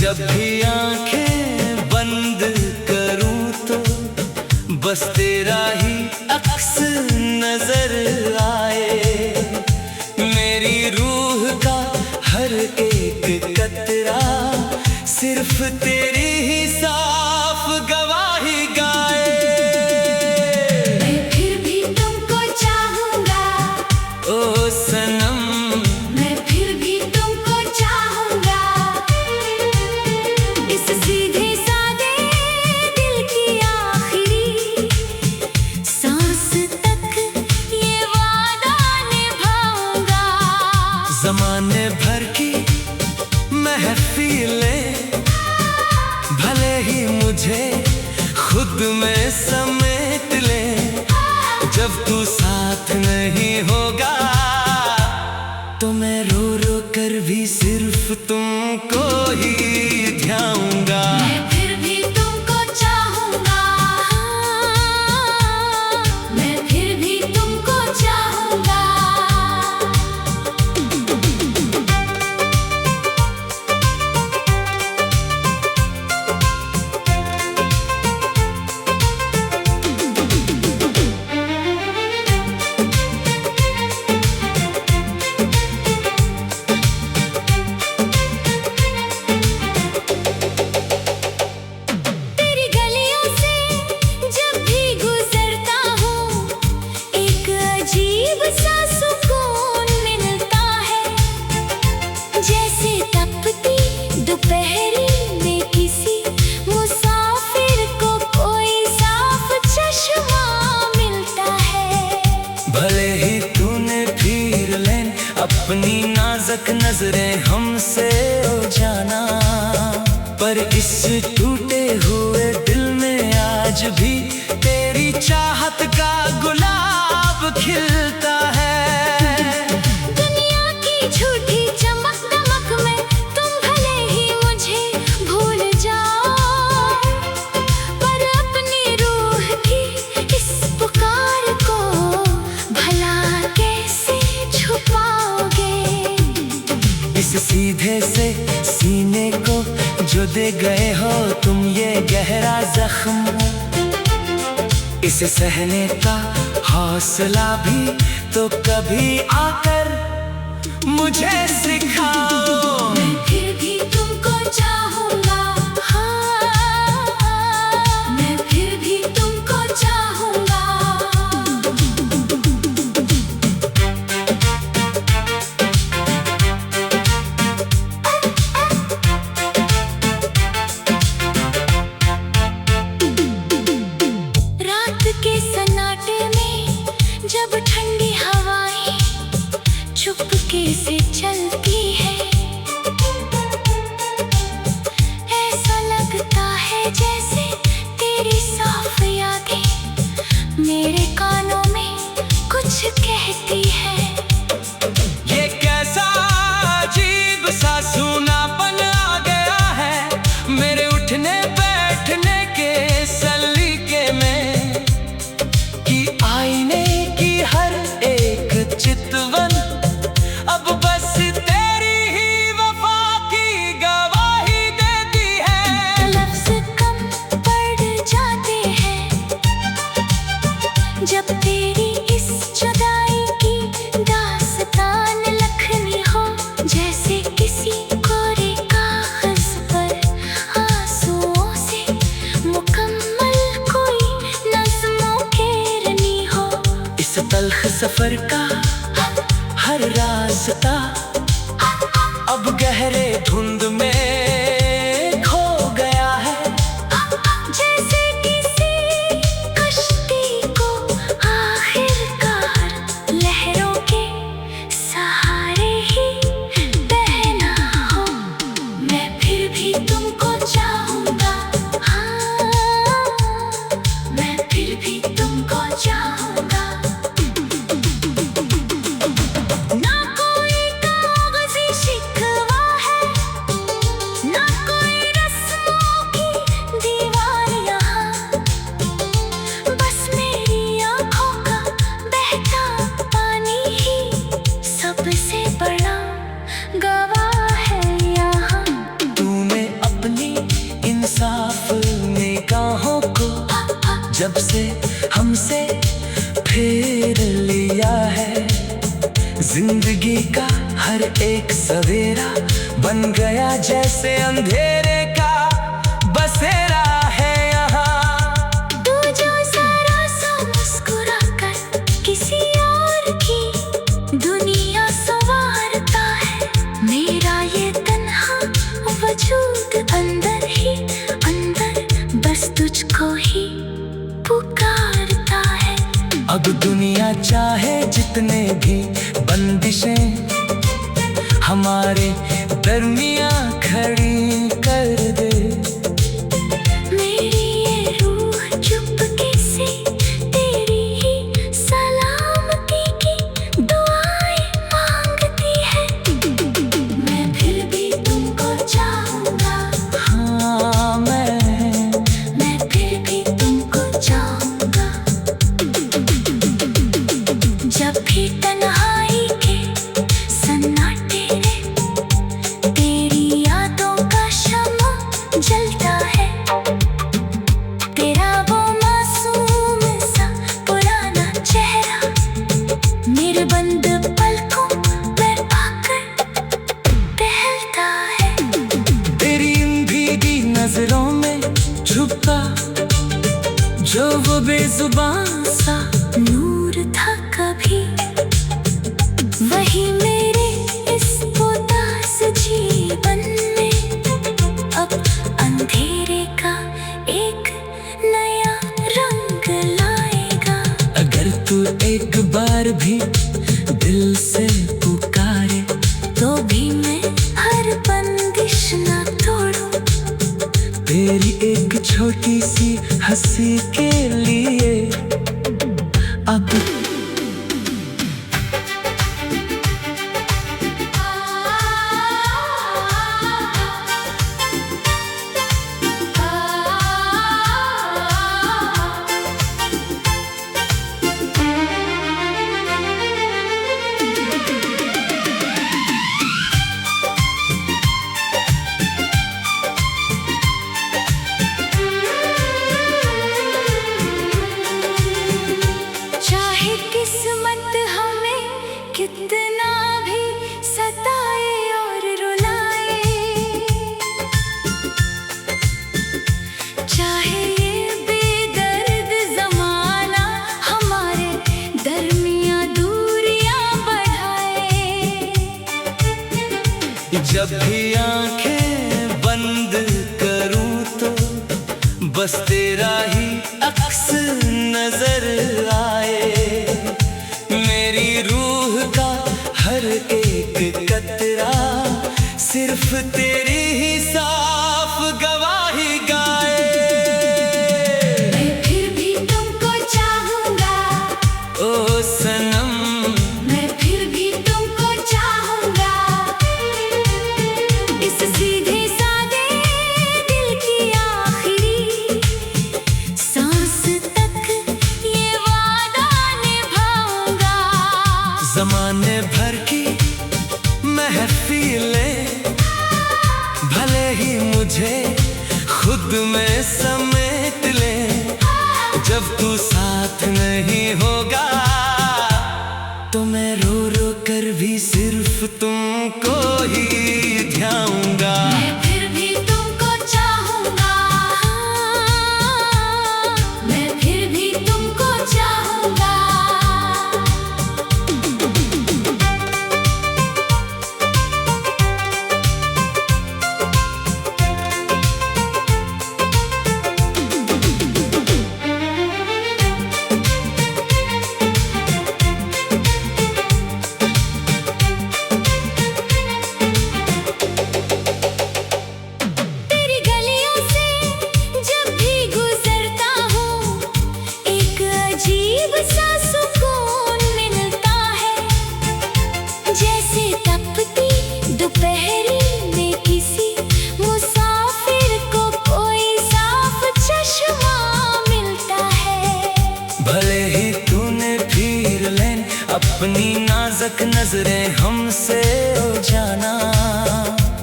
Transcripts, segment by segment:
जब भी आंखें बंद करूं तो बस तेरा ही अक्स नजर आए। मेरी रूह का हर एक कतरा सिर्फ तेरी ही साफ गवाही गाए। मैं फिर भी तुमको चाहूंगा ओ सनम, मैं फिर भी तुमको चाहूंगा। इस सीधे सादे दिल की आखिरी सांस तक ये वादा निभाऊंगा। ज़माने भर की महफिलें भले ही मुझे खुद में समेट ले, जब तू साथ नहीं होगा तो मैं रो रो कर भी सिर्फ तुमको ही ध्याऊंगा। मैं फिर भी तुमको चाहूंगा, मैं फिर भी तुमको चाहूंगा। दोपहरी में किसी मुसाफिर को कोई साफ चश्मा मिलता है। भले ही तूने फिर लें अपनी नाजुक नजरें हमसे जाना, पर इस टूटे हुए दिल में आज भी तेरी चाहत का गुलाब खिलता है। दुनिया की झूठी चमक दमक में तुम भले ही मुझे भूल जाओ, पर अपनी रूह की इस पुकार को भला कैसे छुपाओगे। इस सीधे से सीने को जो दे गए हो तुम ये गहरा जख्म, इसे सहने का हौसला भी तो कभी आकर मुझे सिखाओ। मैं फिर भी तुमको चाहूंगा, हाँ, मैं फिर भी तुमको चाहूंगा। रात के सन्नाटे में जब ठंडी हवाएं चुपके से चलती है, ऐसा लगता है जैसे तेरी साफ यादें मेरे कानों में कुछ कहती है। ये कैसा अजीब सा सूनापन आ गया है मेरे उठने बैठने के सलीके में, कि आईने की हर एक चितवन अब बस तेरी ही वफा की गवाही देती है। लफ्ज़ कम पड़ जाते हैं जब तेरी इस जुदाई की दास्तान लिखनी हो, जैसे किसी कोरे कागज़ पर आंसुओं से मुकम्मल कोई नज़्म उकेरनी हो। इस तल्ख सफर का हर रास्ता अब गहरे धुंध में खो गया है। जैसे किसी कश्ती को आखिरकार लहरों के सहारे ही बहना हो। मैं फिर भी तुमको चाहूंगा, हाँ, मैं फिर भी तुमको चाहूंगा। ना कोई कागज़ी शिकवा है, जिंदगी का हर एक सवेरा बन गया जैसे अंधेरे का बसेरा है यहाँ। तू जो जरा सा मुस्कुरा कर किसी और की दुनिया संवारता है, मेरा ये तन्हा वजूद अंदर ही अंदर बस तुझको ही पुकारता है। अब दुनिया चाहे जितने भी बंदिशें हमारे दरमियां खड़ी कर दे, मेरी ये रूह चुपके से तेरी ही सलामती की दुआएं मांगती है। मैं फिर भी तुमको चाहूंगा, हाँ मैं फिर भी तुमको चाहूंगा। जब भी तन्हाई के सन्नाटे में तेरी यादों का शम्मा जलता है, तेरा वो मासूम सा पुराना चेहरा मेरे बंद पलकों पर आकर टहलता है। तेरी इन भीगी नजरों में छुपा जो वो बेजुबान सा नूर था कभी, वही मेरे इस उदास जीवन में अब अंधेरे का एक नया रंग लाएगा। अगर तू एक बार भी दिल से पुकारे तो भी मैं हर बंदिश न तोड़ूं, तेरी एक छोटी सी हंसी के लिए अब चाहे किस्मत हमें कितना भी सताए और रुलाए, चाहे ये बेदर्द जमाना हमारे दरमियां दूरियां बढ़ाए। जब भी आंखें बंद करूं तो बस तेरा ही अक्स नजर आए, मेरी रूह का हर एक कतरा सिर्फ तेरी ही साफ गवाही गाए। मैं फिर भी तुमको चाहूंगा, ओ सनम मैं फिर भी तुमको चाहूंगा। इस सीधे सादे दिल की आखिरी सांस तक ये वादा निभाऊंगा। जमाने भर की महफिलें भले ही मुझे खुद में समेट ले, जब तू साथ नहीं होगा तो मैं रो रो कर भी सिर्फ तुमको ही ध्याऊंगा। मैं फिर भी तुमको चाहूंगा, मैं फिर भी तुमको चाहूंगा। तेरी गलियों से जब भी गुजरता हूँ, एक अजीब सा सुकून मिलता है, जैसे तपती दोपहरी में किसी मुसाफिर को कोई साफ चश्मा मिलता है। भले ही तूने फिर लेन अपनी नाजुक नजरें हमसे जाना,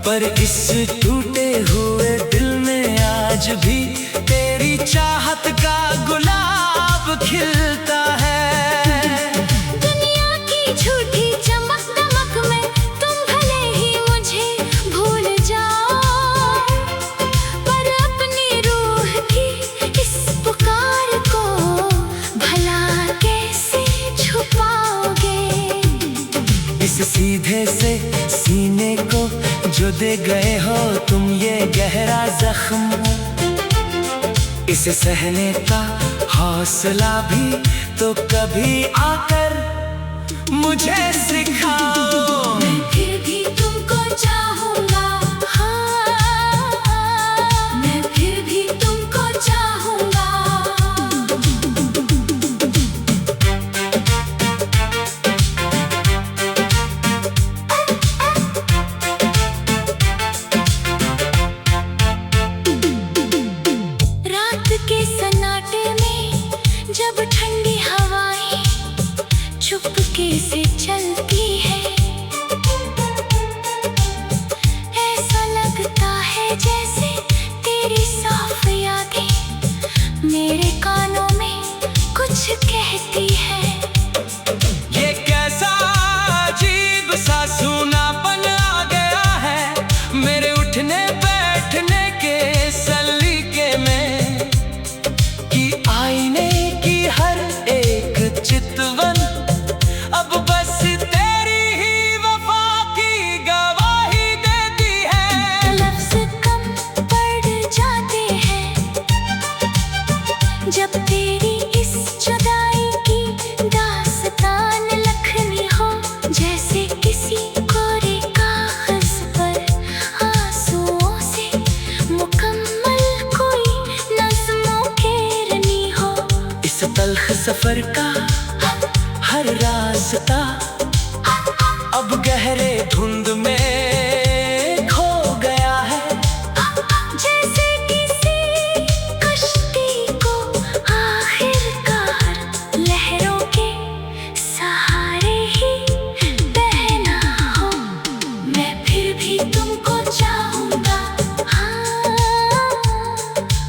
पर इस टूटे हुए दिल में आज भी तेरी चाहत का गुलाब खिलता है। दुनिया की झूठी चमक सीधे से सीने को जो दे गए हो तुम ये गहरा जख्म, इसे सहने का हौसला भी तो कभी आकर मुझे सिखाओ। मैं फिर भी तुमको चाहूंगा, हाँ, मैं फिर भी तुमको चाहूंगा। रात के सन्नाटे में जब ठंडी हवाएं चुपके से चलती है, ऐसा लगता है जैसे तेरी साफ यादें मेरे कानों में कुछ कहती है। ये कैसा अजीब सा सूनापन आ गया है मेरे उठने बैठने के सलीके में, कि आईने की हर एक चितवन अब बस तेरी ही वफा की गवाही देती है। लफ्ज़ कम पड़ जाते हैं जब तेरी इस जुदाई की दास्तान लिखनी हो, जैसे किसी कोरे कागज़ पर आंसुओं से मुकम्मल कोई नज़्मों घेरनी हो। इस तल्ख सफर का हर रास्ता अब गहरे धुंध में खो गया है, जैसे किसी कश्ती को आखिरकार लहरों के सहारे ही बहना हो। मैं फिर भी तुमको चाहूंगा, हाँ,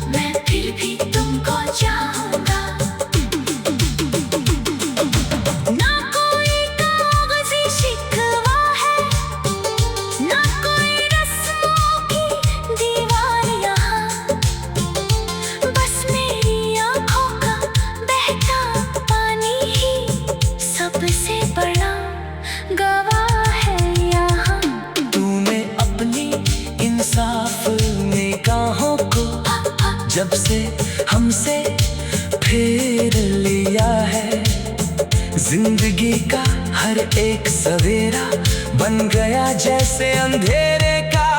मैं फिर भी तुमको चाहूंगा। ना कोई कागज़ी शिकवा है, ना कोई रस्मों की दीवार यहाँ, बस मेरी आँखों का बहता पानी ही सबसे बड़ा गवाह है यहाँ। तूने अपनी इंसाफ निगाहों को जब से हमसे फेर लिया है, जिंदगी का हर एक सवेरा बन गया जैसे अंधेरे का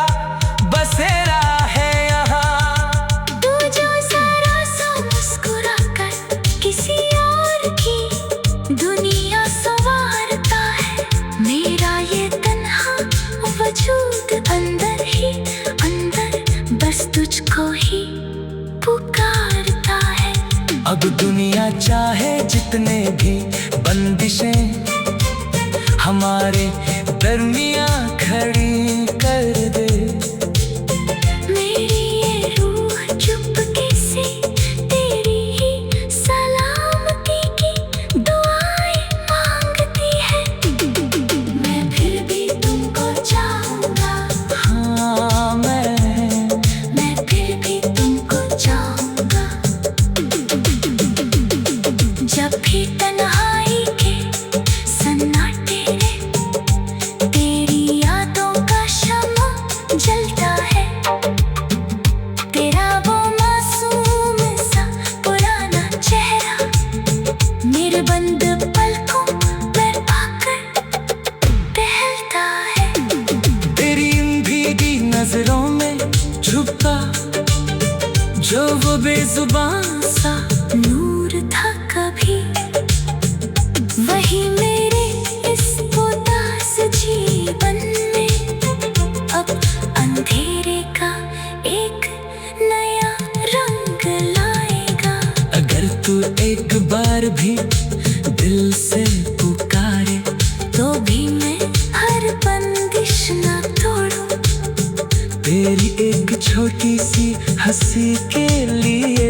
बसेरा है यहाँ। तू जो जरा सा मुस्कुरा कर किसी और की दुनिया संवारता है, मेरा ये तन्हा वजूद अंदर ही अंदर बस तुझको ही पुकारता है। अब दुनिया चाहे जितने भी बंदिशें हमारे दरमियां खड़ी कर दे, मेरी ये रूह चुपके से तेरी ही सलामती की दुआएं मांगती है। मैं फिर भी तुमको चाहूंगा, हाँ मैं फिर भी तुमको चाहूंगा। जब भी तन्हाई के सन्नाटे में तेरी यादों का शम्मा जलता है, तेरा वो मासूम सा पुराना चेहरा मेरे बंद पलकों पर आकर टहलता है। तेरी इन भीगी नजरों में छुपा जो वो बेजुबान सा नूर था कभी, वही मेरे इस उदास जीवन में अब अंधेरे का एक नया रंग लाएगा। अगर तू एक बार भी दिल से पुकारे तो भी मैं हर बंदिश ना तोड़ूं, तेरी एक छोटी सी हंसी के लिए